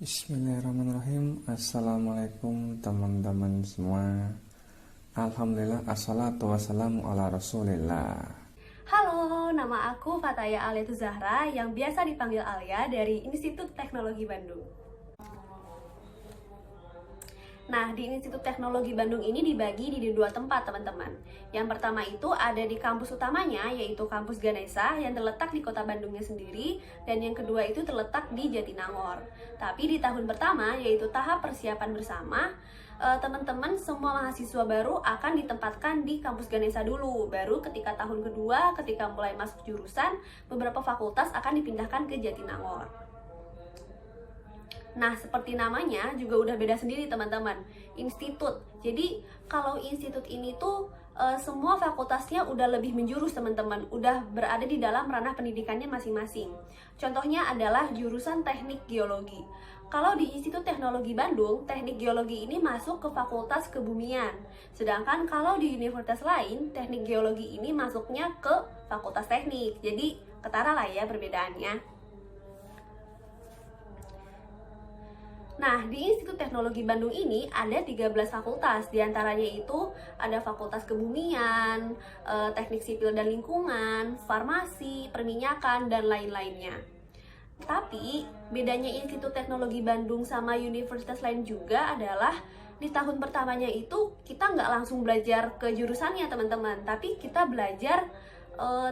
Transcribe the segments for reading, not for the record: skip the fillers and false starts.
Bismillahirrahmanirrahim. Assalamualaikum teman-teman semua. Alhamdulillah, assalatu wassalamu ala rasulillah. Halo, nama aku Fataya Aliatu Zahra yang biasa dipanggil Alia dari Institut Teknologi Bandung. Nah, di Institut Teknologi Bandung ini dibagi di dua tempat, teman-teman. Yang pertama itu ada di kampus utamanya, yaitu Kampus Ganesha yang terletak di kota Bandungnya sendiri, dan yang kedua itu terletak di Jatinangor. Tapi di tahun pertama, yaitu tahap persiapan bersama, teman-teman semua mahasiswa baru akan ditempatkan di Kampus Ganesha dulu. Baru ketika tahun kedua, ketika mulai masuk jurusan, beberapa fakultas akan dipindahkan ke Jatinangor. Nah, seperti namanya juga udah beda sendiri, teman-teman. Institut. Jadi, kalau institut ini tuh semua fakultasnya udah lebih menjurus, teman-teman. Udah berada di dalam ranah pendidikannya masing-masing. Contohnya adalah jurusan Teknik Geologi. Kalau di Institut Teknologi Bandung, Teknik Geologi ini masuk ke Fakultas Kebumian. Sedangkan kalau di universitas lain, Teknik Geologi ini masuknya ke Fakultas Teknik. Jadi, ketara lah ya perbedaannya. Nah, di Institut Teknologi Bandung ini ada 13 fakultas, diantaranya itu ada Fakultas Kebumian, Teknik Sipil dan Lingkungan, Farmasi, Perminyakan, dan lain-lainnya. Tapi, bedanya Institut Teknologi Bandung sama universitas lain juga adalah di tahun pertamanya itu kita nggak langsung belajar ke jurusannya, teman-teman, tapi kita belajar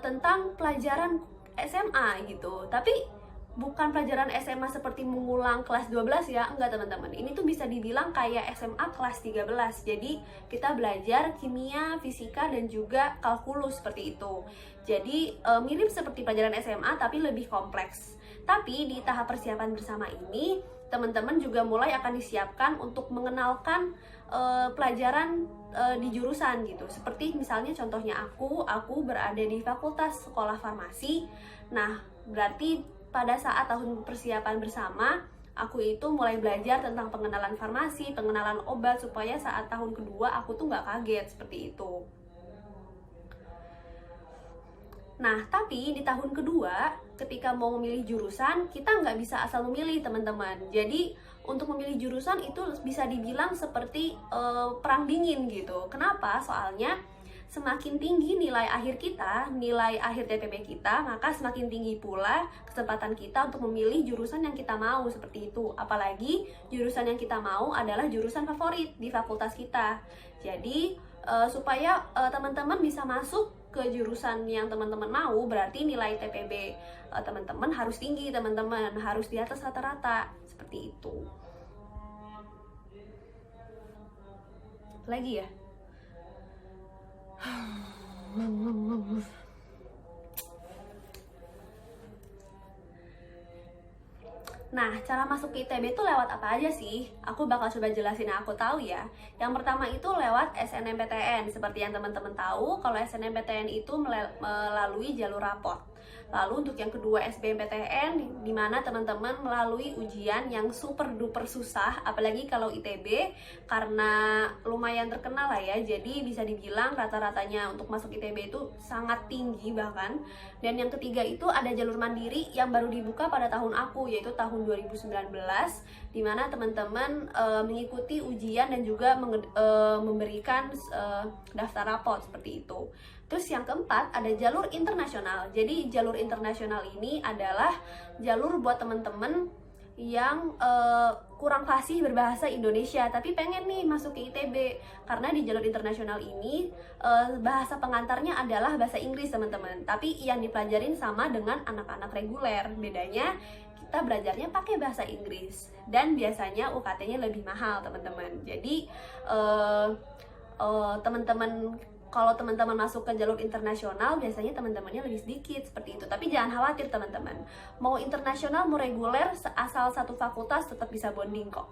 tentang pelajaran SMA gitu. Tapi bukan pelajaran SMA seperti mengulang kelas 12 ya, enggak, teman-teman. Ini tuh bisa dibilang kayak SMA kelas 13. Jadi kita belajar kimia, fisika, dan juga kalkulus seperti itu. Jadi mirip seperti pelajaran SMA tapi lebih kompleks. Tapi di tahap persiapan bersama ini, teman-teman juga mulai akan disiapkan untuk mengenalkan pelajaran di jurusan gitu. Seperti misalnya contohnya aku berada di Fakultas Sekolah Farmasi. Nah, berarti pada saat tahun persiapan bersama, aku itu mulai belajar tentang pengenalan farmasi, pengenalan obat, supaya saat tahun kedua aku tuh nggak kaget seperti itu. Nah, tapi di tahun kedua, ketika mau memilih jurusan, kita nggak bisa asal memilih, teman-teman. Jadi, untuk memilih jurusan itu bisa dibilang seperti perang dingin gitu. Kenapa? Soalnya semakin tinggi nilai akhir kita, nilai akhir TPB kita, maka semakin tinggi pula kesempatan kita untuk memilih jurusan yang kita mau, seperti itu. Apalagi jurusan yang kita mau adalah jurusan favorit di fakultas kita. Jadi supaya teman-teman bisa masuk ke jurusan yang teman-teman mau, berarti nilai TPB teman-teman harus tinggi, teman-teman harus di atas rata-rata, seperti itu. Lagi ya. Nah, cara masuk ke ITB itu lewat apa aja sih? Aku bakal coba jelasin yang aku tahu ya. Yang pertama itu lewat SNMPTN. Seperti yang teman-teman tahu, kalau SNMPTN itu melalui jalur rapot. Lalu untuk yang kedua SBMPTN, di mana teman-teman melalui ujian yang super duper susah, apalagi kalau ITB, karena lumayan terkenal lah ya. Jadi bisa dibilang rata-ratanya untuk masuk ITB itu sangat tinggi bahkan. Dan yang ketiga itu ada jalur mandiri yang baru dibuka pada tahun aku, yaitu tahun 2019, di mana teman-teman mengikuti ujian dan juga memberikan daftar rapot seperti itu. Terus yang keempat ada jalur internasional. Jadi jalur internasional ini adalah jalur buat teman-teman yang kurang fasih berbahasa Indonesia tapi pengen nih masuk ke ITB, karena di jalur internasional ini bahasa pengantarnya adalah bahasa Inggris, teman-teman, tapi yang dipelajarin sama dengan anak-anak reguler. Bedanya kita belajarnya pakai bahasa Inggris dan biasanya UKT-nya lebih mahal, teman-teman. Jadi kalau teman-teman masuk ke jalur internasional, biasanya teman-temannya lebih sedikit seperti itu. Tapi jangan khawatir, teman-teman. Mau internasional, mau reguler, asal satu fakultas tetap bisa bonding kok.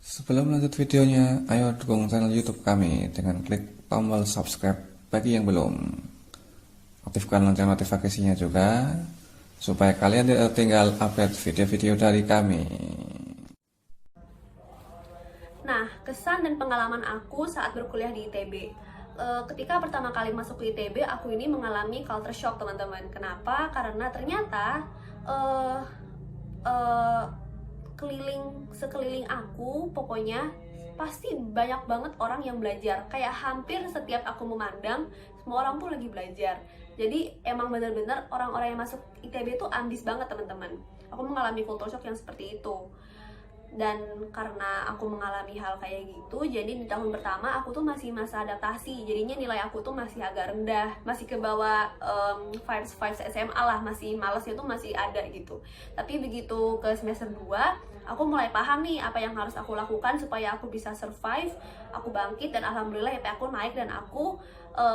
Sebelum lanjut videonya, ayo dukung channel YouTube kami dengan klik tombol subscribe bagi yang belum. Aktifkan lonceng notifikasinya juga, supaya kalian tidak tertinggal update video-video dari kami. Nah, kesan dan pengalaman aku saat berkuliah di ITB. Ketika pertama kali masuk ke ITB, aku ini mengalami culture shock, teman-teman. Kenapa? Karena ternyata eh sekeliling aku pokoknya pasti banyak banget orang yang belajar. Kayak hampir setiap aku memandang, semua orang tuh lagi belajar. Jadi emang bener-bener orang-orang yang masuk ITB tuh ambis banget teman-teman. Aku mengalami culture shock yang seperti itu. Dan karena aku mengalami hal kayak gitu, jadi di tahun pertama aku tuh masih masa adaptasi. Jadinya nilai aku tuh masih agak rendah, masih ke bawah vibes SMA lah, masih malesnya tuh masih ada gitu. Tapi begitu ke semester 2, aku mulai paham nih apa yang harus aku lakukan supaya aku bisa survive, aku bangkit, dan alhamdulillah IP aku naik dan aku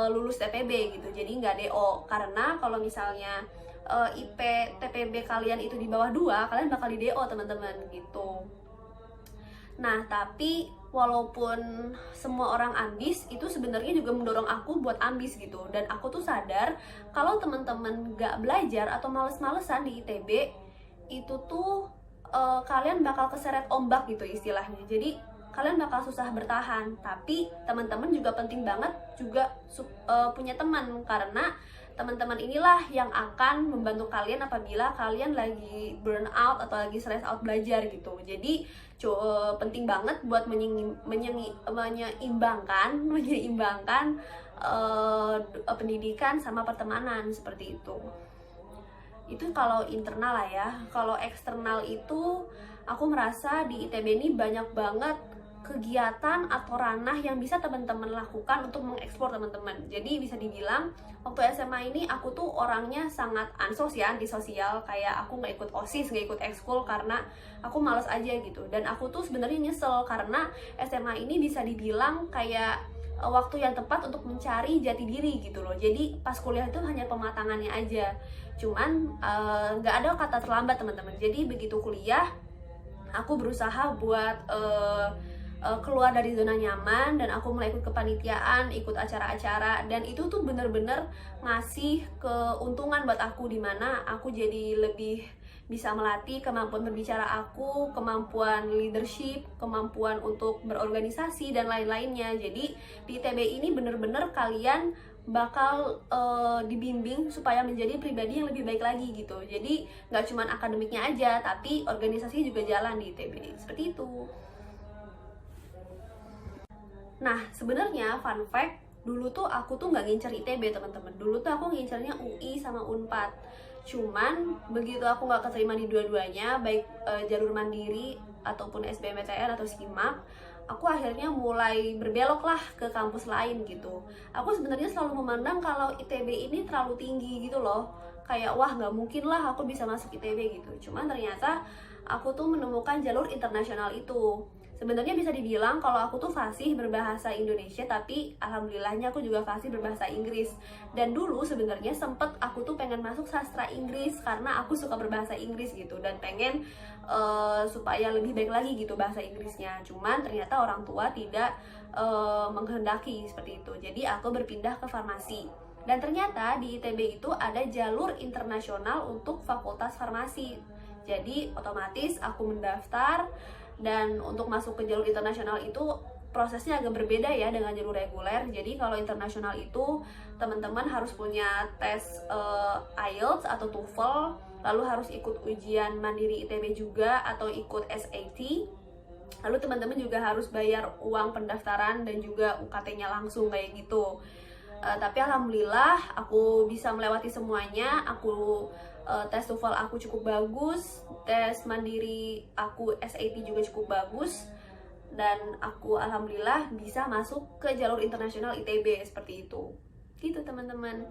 lulus TPB gitu. Jadi nggak DO, karena kalau misalnya IP TPB kalian itu di bawah 2, kalian bakal di DO teman-teman gitu. Nah, tapi walaupun semua orang ambis, itu sebenarnya juga mendorong aku buat ambis gitu. Dan aku tuh sadar kalau teman-teman gak belajar atau males-malesan di ITB, itu tuh kalian bakal keseret ombak gitu istilahnya. Jadi kalian bakal susah bertahan. Tapi teman-teman juga penting banget juga punya teman, karena teman-teman inilah yang akan membantu kalian apabila kalian lagi burn out atau lagi stress out belajar gitu. Jadi penting banget buat menyeimbangkan pendidikan sama pertemanan seperti itu. Itu kalau internal lah ya. Kalau eksternal itu aku merasa di ITB ini banyak banget kegiatan atau ranah yang bisa teman-teman lakukan untuk mengeksplor teman-teman. Jadi bisa dibilang waktu SMA ini aku tuh orangnya sangat ansos ya, antisosial. Kayak aku nggak ikut OSIS, nggak ikut ekskul karena aku males aja gitu. Dan aku tuh sebenarnya nyesel karena SMA ini bisa dibilang kayak waktu yang tepat untuk mencari jati diri gitu loh. Jadi pas kuliah itu hanya pematangannya aja. Cuman nggak ada kata terlambat teman-teman. Jadi begitu kuliah aku berusaha buat keluar dari zona nyaman, dan aku mulai ikut kepanitiaan, ikut acara-acara, dan itu tuh bener-bener ngasih keuntungan buat aku, dimana aku jadi lebih bisa melatih kemampuan berbicara aku, kemampuan leadership, kemampuan untuk berorganisasi, dan lain-lainnya. Jadi di ITB ini bener-bener kalian bakal dibimbing supaya menjadi pribadi yang lebih baik lagi gitu. Jadi nggak cuma akademiknya aja, tapi organisasi juga jalan di ITB, seperti itu. Nah, sebenarnya fun fact, dulu tuh aku tuh nggak ngincer ITB teman-teman. Dulu tuh aku ngincernya UI sama Unpad. Cuman begitu aku nggak keterima di dua-duanya, baik jalur mandiri ataupun SBMPTN atau SIMAK, aku akhirnya mulai berbelok lah ke kampus lain gitu. Aku sebenarnya selalu memandang kalau ITB ini terlalu tinggi gitu loh. Kayak wah nggak mungkin lah aku bisa masuk ITB gitu. Cuman ternyata aku tuh menemukan jalur internasional itu. Sebenarnya bisa dibilang kalau aku tuh fasih berbahasa Indonesia, tapi alhamdulillahnya aku juga fasih berbahasa Inggris. Dan dulu sebenarnya sempet aku tuh pengen masuk sastra Inggris karena aku suka berbahasa Inggris gitu, dan pengen supaya lebih baik lagi gitu bahasa Inggrisnya. Cuman ternyata orang tua tidak menghendaki seperti itu. Jadi aku berpindah ke farmasi. Dan ternyata di ITB itu ada jalur internasional untuk fakultas farmasi. Jadi otomatis aku mendaftar, dan untuk masuk ke jalur internasional itu prosesnya agak berbeda ya dengan jalur reguler. Jadi kalau internasional itu teman-teman harus punya tes IELTS atau TOEFL, lalu harus ikut ujian mandiri ITB juga atau ikut SAT. Lalu teman-teman juga harus bayar uang pendaftaran dan juga UKT-nya langsung kayak gitu. Tapi alhamdulillah aku bisa melewati semuanya. Aku tes TOEFL aku cukup bagus, tes mandiri aku SAT juga cukup bagus, dan aku alhamdulillah bisa masuk ke jalur internasional ITB seperti itu. Gitu teman-teman.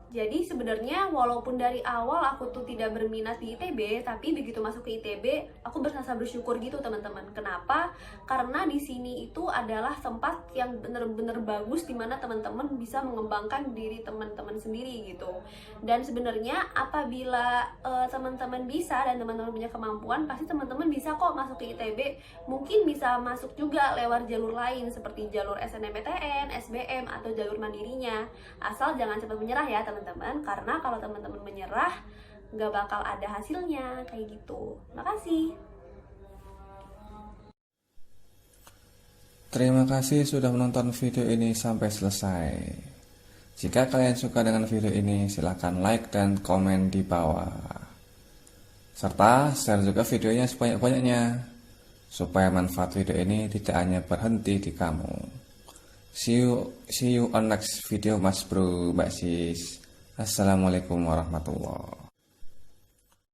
Jadi sebenarnya walaupun dari awal aku tuh tidak berminat di ITB, tapi begitu masuk ke ITB, aku berasa bersyukur gitu teman-teman. Kenapa? Karena di sini itu adalah tempat yang bener-bener bagus, dimana teman-teman bisa mengembangkan diri teman-teman sendiri gitu. Dan sebenarnya apabila teman-teman bisa dan teman-teman punya kemampuan, pasti teman-teman bisa kok masuk ke ITB. Mungkin bisa masuk juga lewat jalur lain seperti jalur SNMPTN, SBM, atau jalur mandirinya. Asal jangan cepat menyerah ya teman-teman, karena kalau teman-teman menyerah nggak bakal ada hasilnya kayak gitu. Makasih. Terima kasih sudah menonton video ini sampai selesai. Jika kalian suka dengan video ini, silahkan like dan komen di bawah. Serta share juga videonya sebanyak-banyaknya, supaya manfaat video ini tidak hanya berhenti di kamu. See you on next video, Mas Bro, Mbak Sis. Assalamualaikum warahmatullahi wabarakatuh.